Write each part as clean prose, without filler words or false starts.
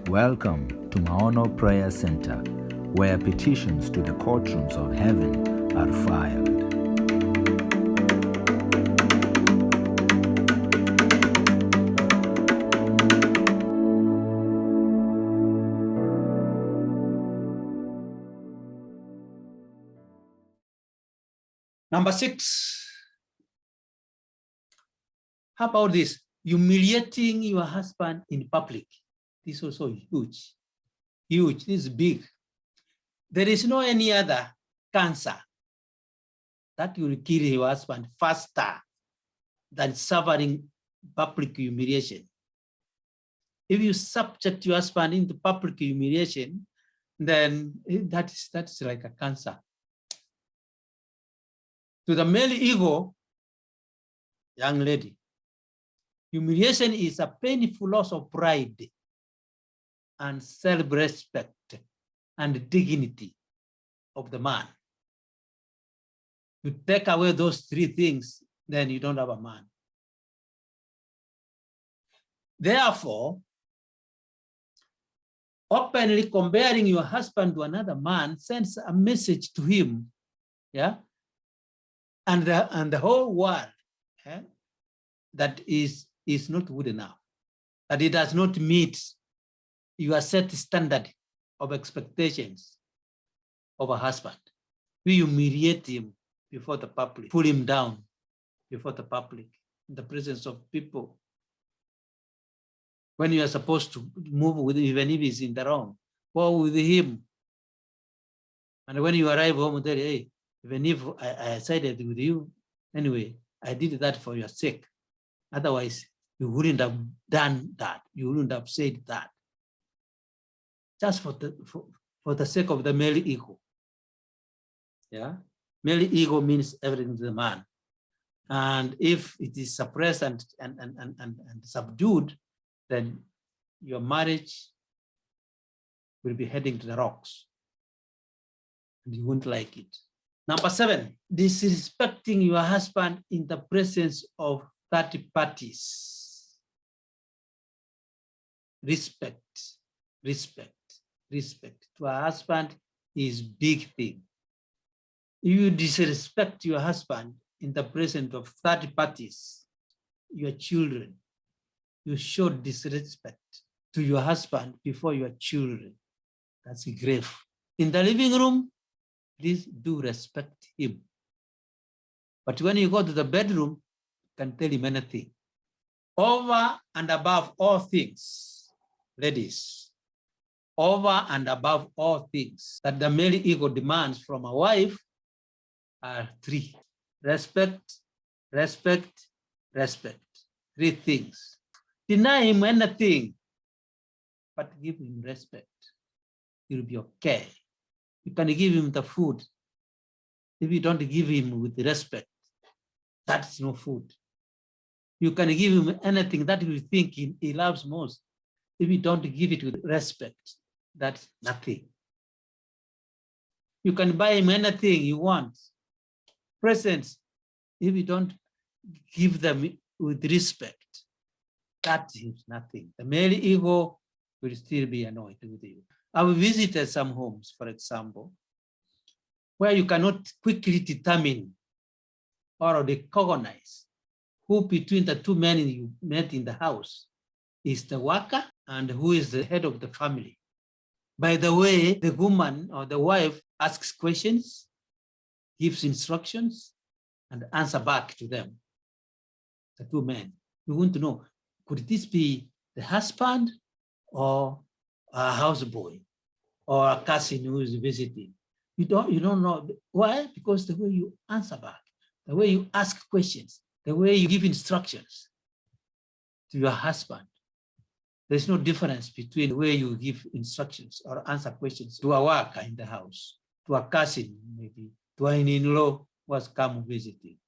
Welcome to Maono Prayer Center, where petitions to the courtrooms of heaven are filed. Number 6. How about this? Humiliating your husband in public. This is also huge. Huge. This is big. There is no any other cancer that will kill your husband faster than suffering public humiliation. If you subject your husband into public humiliation, then that's like a cancer. To the male ego, young lady, humiliation is a painful loss of pride and self-respect and dignity of the man. You take away those 3 things, then you don't have a man. Therefore, openly comparing your husband to another man sends a message to him, yeah, and the whole world, yeah, that is not good enough, that it does not meet your set standard of expectations of a husband. We humiliate him before the public, pull him down before the public, in the presence of people. When you are supposed to move with him, even if he's in the wrong, go with him. And when you arrive home, tell, hey, even if I sided with you, anyway, I did that for your sake. Otherwise, you wouldn't have done that. You wouldn't have said that. Just for the sake of the male ego. Yeah, male ego means everything to the man. And if it is suppressed and subdued, then your marriage will be heading to the rocks. And you won't like it. Number 7, disrespecting your husband in the presence of 30 parties. Respect to a husband is big thing. If you disrespect your husband in the presence of 30 parties, your children, you show disrespect to your husband before your children. That's grave. In the living room, please do respect him. But when you go to the bedroom, you can tell him anything. Over and above all things, ladies, over and above all things that the male ego demands from a wife are 3. Respect. 3 things. Deny him anything, but give him respect. He'll be okay. You can give him the food. If you don't give him with respect, that's no food. You can give him anything that you think he loves most. If you don't give it with respect, that's nothing. You can buy him anything you want. Presents, if you don't give them with respect, that is nothing. The male ego will still be annoyed with you. I've visited some homes, for example, where you cannot quickly determine or recognize who between the 2 men you met in the house is the worker and who is the head of the family. By the way, the woman or the wife asks questions, gives instructions, and answer back to them, the 2 men. You want to know, could this be the husband or a houseboy or a cousin who is visiting? You don't know. Why? Because the way you answer back, the way you ask questions, the way you give instructions to your husband. There's no difference between the way you give instructions or answer questions to a worker in the house, to a cousin, maybe, to an in-law who has come visiting.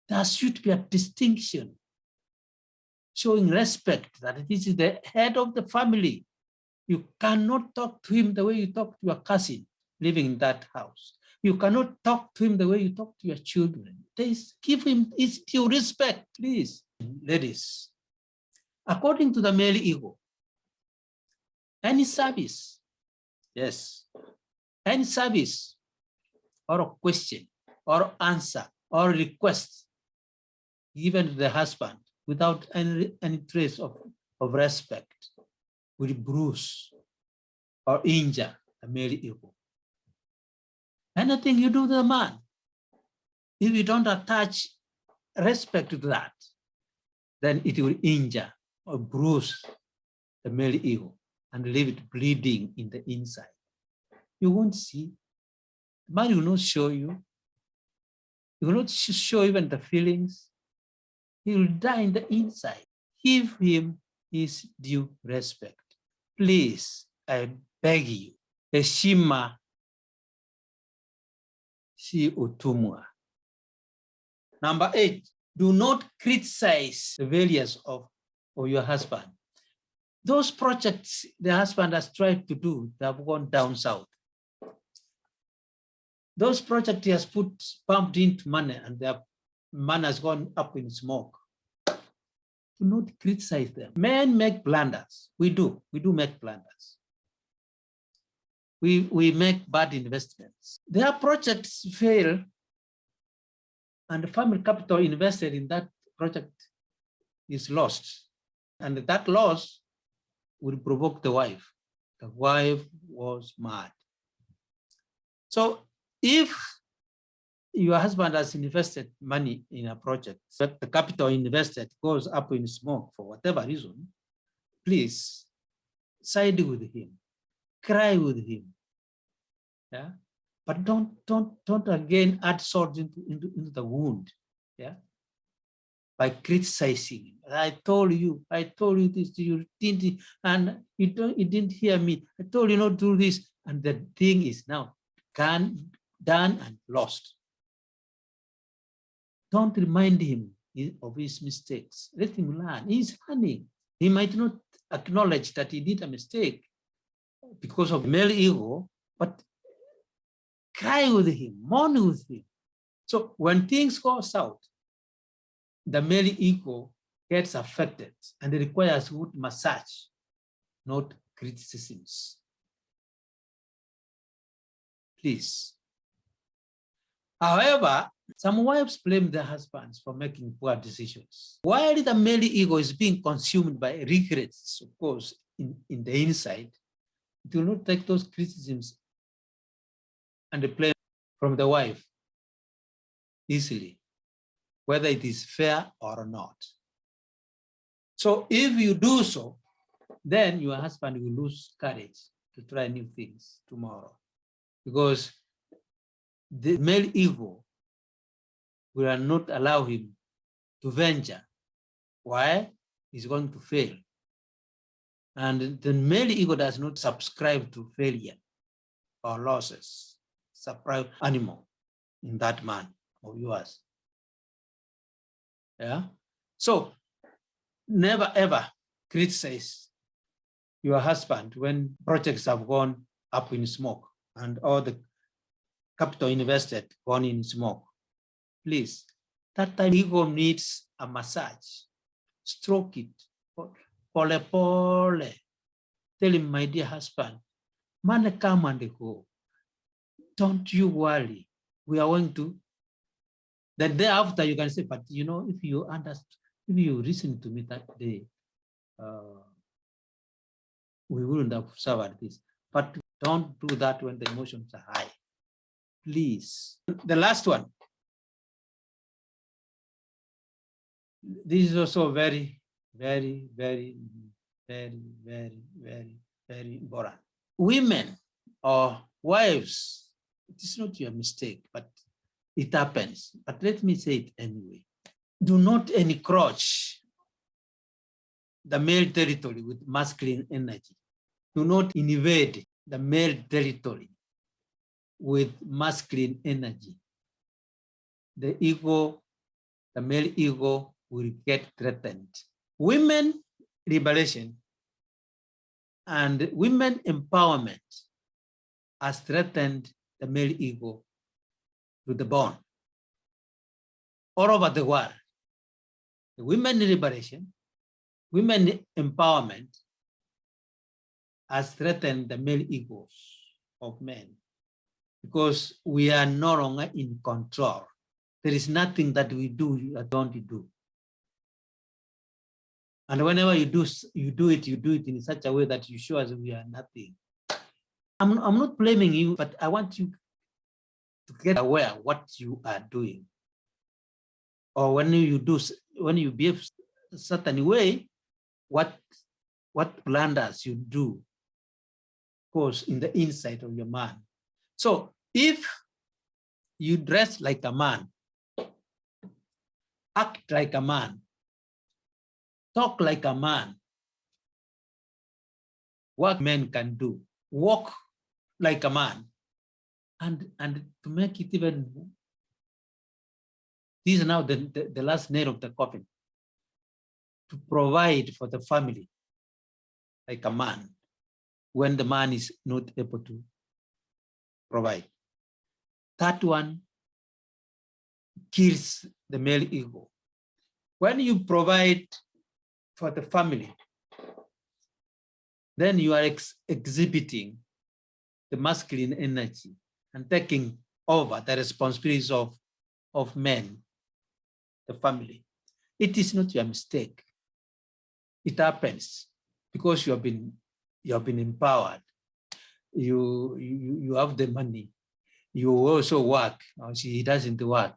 There should be a distinction, showing respect that this is the head of the family. You cannot talk to him the way you talk to your cousin living in that house. You cannot talk to him the way you talk to your children. Give him his due respect, please. Ladies, according to the male ego, Any service, yes, any service or a question or answer or request given to the husband without any trace of respect will bruise or injure the male ego. Anything you do to the man, if you don't attach respect to that, then it will injure or bruise the male ego and leave it bleeding in the inside. You won't see. The man will not show you. He will not show even the feelings. He will die in the inside. Give him his due respect. Please, I beg you. Heshima si utumwa. Number 8, do not criticize the failures of your husband. Those projects the husband has tried to do, they have gone down south. Those projects he has pumped into money and their money has gone up in smoke. Do not criticize them. Men make blunders. We do make blunders. We make bad investments. Their projects fail and the family capital invested in that project is lost. And that loss will provoke the wife. The wife was mad. So if your husband has invested money in a project, but the capital invested goes up in smoke for whatever reason, please side with him, cry with him. Yeah, but don't again add salt into the wound. Yeah, by criticizing him. I told you this, you didn't, and you didn't hear me. I told you not to do this, and the thing is now done and lost. Don't remind him of his mistakes. Let him learn. He's learning. He might not acknowledge that he did a mistake because of male ego, but cry with him, mourn with him. So when things go south, the male ego gets affected and it requires good massage, not criticisms. Please. However, some wives blame their husbands for making poor decisions. While the male ego is being consumed by regrets, of course, in the inside, it will not take those criticisms and the blame from the wife easily, whether it is fair or not. So if you do so, then your husband will lose courage to try new things tomorrow, because the male ego will not allow him to venture. Why? He's going to fail. And the male ego does not subscribe to failure or losses. Subscribe animal in that man of yours. Yeah. So never ever criticize your husband when projects have gone up in smoke and all the capital invested gone in smoke. Please, that time ego needs a massage. Stroke it. Pole pole. Tell him, my dear husband, man, come and go. Don't you worry. We are going to. The day after, you can say, but you know, if you understand, if you listen to me that day, we wouldn't have suffered this. But don't do that when the emotions are high. Please. The last one. This is also very, very, very, very, very, very, very important. Women or wives, it is not your mistake, but it happens. But let me say it anyway. Do not encroach the male territory with masculine energy. Do not invade the male territory with masculine energy. The ego, the male ego will get threatened. Women liberation and women empowerment has threatened the male ego to the bone. All over the world, the women liberation, women empowerment has threatened the male egos of men because we are no longer in control. There is nothing that we do or don't do. And whenever you do it in such a way that you show us we are nothing. I'm not blaming you, but I want you to get aware what you are doing. Or when you behave a certain way, what blunders you do goes in the inside of your man. So if you dress like a man, act like a man, talk like a man, what men can do, walk like a man, and to make it even, this is now the last nail of the coffin, to provide for the family like a man when the man is not able to provide. That one kills the male ego. When you provide for the family, then you are exhibiting the masculine energy and taking over the responsibilities of men, the family. It is not your mistake. It happens because you have been empowered. You have the money. You also work. He doesn't work,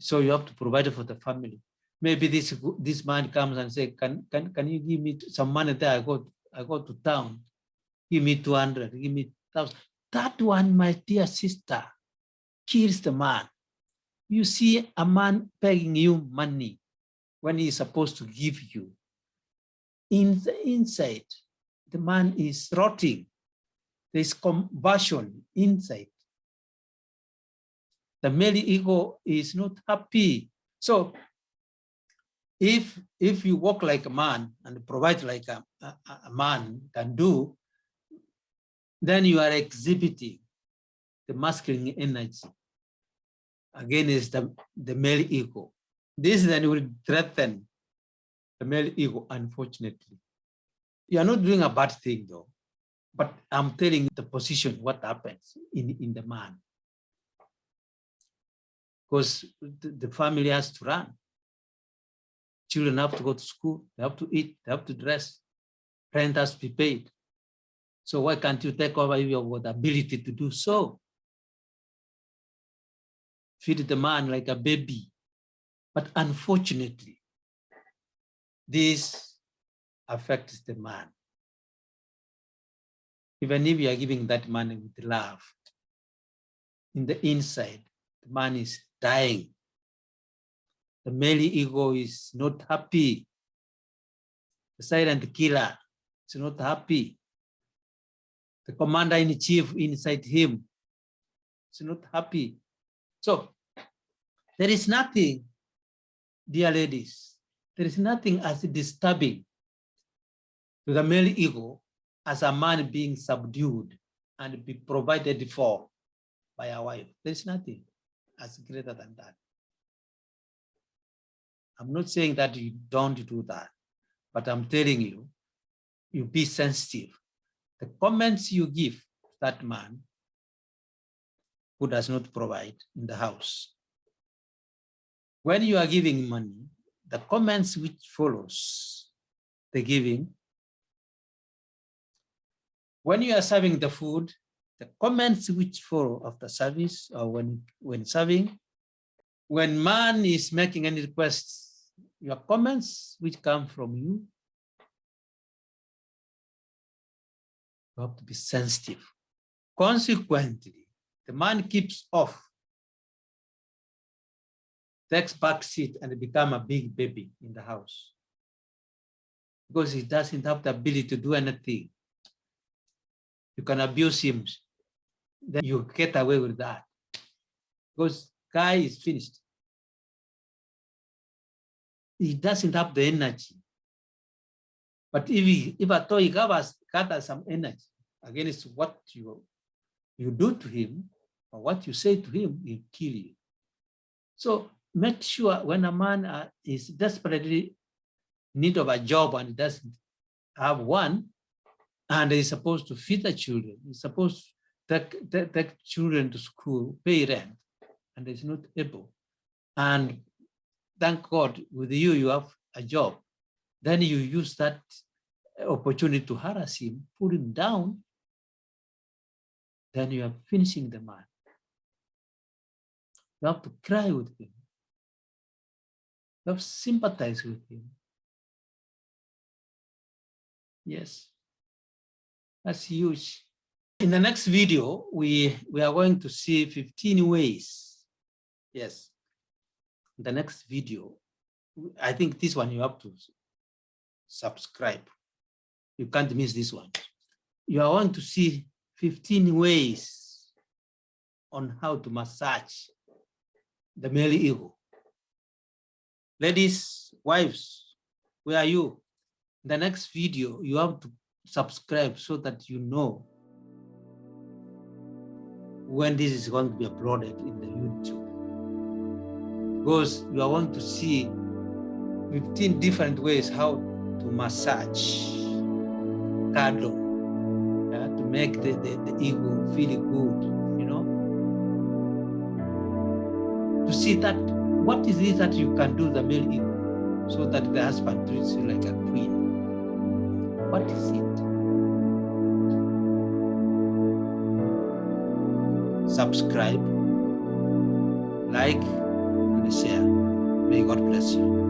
so you have to provide for the family. Maybe this man comes and say, can you give me some money there? I go to town. Give me 200. Give me 1,000. That one, my dear sister, kills the man. You see a man begging you money when he's supposed to give you. In the inside, the man is rotting. There's conversion inside. The male ego is not happy. So if you walk like a man and provide like a man can do, then you are exhibiting the masculine energy against the male ego. This then will threaten the male ego, unfortunately. You are not doing a bad thing though, but I'm telling you the position, what happens in the man. Because the family has to run. Children have to go to school, they have to eat, they have to dress, rent has to be paid. So why can't you take over your ability to do so? Feed the man like a baby. But unfortunately, this affects the man. Even if you are giving that man with love, in the inside, the man is dying. The male ego is not happy. The silent killer is not happy. The commander-in-chief inside him is not happy. So there is nothing, dear ladies, there is nothing as disturbing to the male ego as a man being subdued and be provided for by a wife. There is nothing as greater than that. I'm not saying that you don't do that, but I'm telling you, you be sensitive. The comments you give to that man who does not provide in the house. When you are giving money, the comments which follows the giving, when you are serving the food, the comments which follow after service or when serving, when man is making any requests, your comments which come from you have to be sensitive. Consequently, the man keeps off, takes back seat and become a big baby in the house because he doesn't have the ability to do anything. You can abuse him, then you get away with that because guy is finished. He doesn't have the energy. But if at all he gathers some energy against what you do to him or what you say to him, he'll kill you. So make sure when a man is desperately in need of a job and doesn't have one, And he's supposed to feed the children. He's supposed to take children to school, pay rent, and he's not able. And thank God, with you, you have a job. Then you use that opportunity to harass him, put him down. Then you are finishing the man. You have to cry with him. You have to sympathize with him. Yes, that's huge. In the next video, we are going to see 15 ways. Yes, the next video, I think this one you have to subscribe. You can't miss this one. You are going to see 15 ways on how to massage the male ego. Ladies, wives, where are you? The next video, you have to subscribe so that you know when this is going to be uploaded in the YouTube. Because you are going to see 15 different ways how to massage, cuddle, to make the ego feel good, you know? To see that, what is it that you can do the male ego so that the husband treats you like a queen? What is it? Subscribe, like, and share. May God bless you.